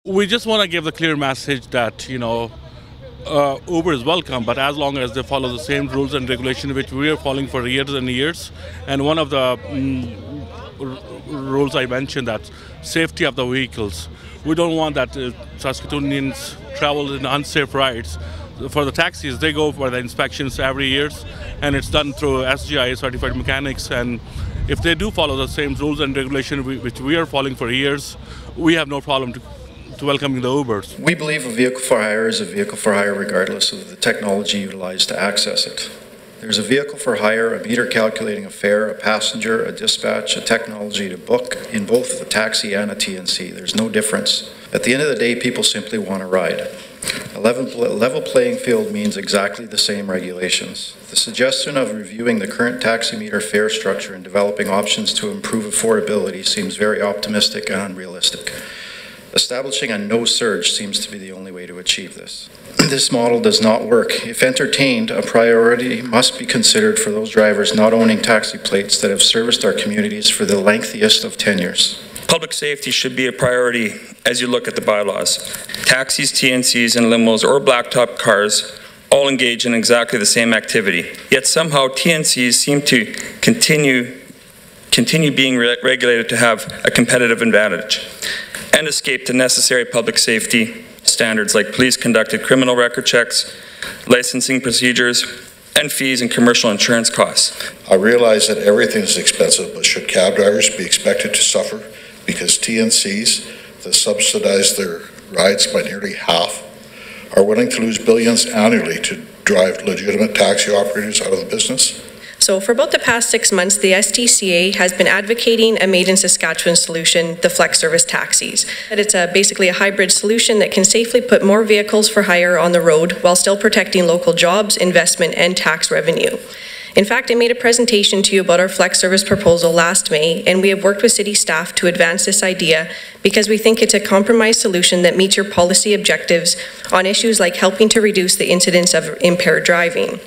We just want to give the clear message that, Uber is welcome, but as long as they follow the same rules and regulation which we are following for years and years. And one of the rules I mentioned, that safety of the vehicles. We don't want that Saskatoonians travel in unsafe rides. For the taxis, they go for the inspections every year, and it's done through SGI certified mechanics. And if they do follow the same rules and regulation which we are following for years, we have no problem to welcoming the Ubers. We believe a vehicle for hire is a vehicle for hire regardless of the technology utilized to access it. There's a vehicle for hire, a meter calculating a fare, a passenger, a dispatch, a technology to book in both a taxi and a TNC. There's no difference. At the end of the day, people simply want to ride. A level playing field means exactly the same regulations. The suggestion of reviewing the current taxi meter fare structure and developing options to improve affordability seems very optimistic and unrealistic. Establishing a no surge seems to be the only way to achieve this. This model does not work. If entertained, a priority must be considered for those drivers not owning taxi plates that have serviced our communities for the lengthiest of tenures. Public safety should be a priority as you look at the bylaws. Taxis, TNCs, and limos or blacktop cars all engage in exactly the same activity. Yet somehow TNCs seem to continue being regulated to have a competitive advantage and escape the necessary public safety standards like police-conducted criminal record checks, licensing procedures, and fees and commercial insurance costs. I realize that everything is expensive, but should cab drivers be expected to suffer because TNCs that subsidize their rides by nearly half are willing to lose billions annually to drive legitimate taxi operators out of business? So for about the past 6 months, the STCA has been advocating a made-in-Saskatchewan solution, the flex service taxis. It's basically a hybrid solution that can safely put more vehicles for hire on the road while still protecting local jobs, investment, and tax revenue. In fact, I made a presentation to you about our flex service proposal last May, and we have worked with city staff to advance this idea because we think it's a compromise solution that meets your policy objectives on issues like helping to reduce the incidence of impaired driving.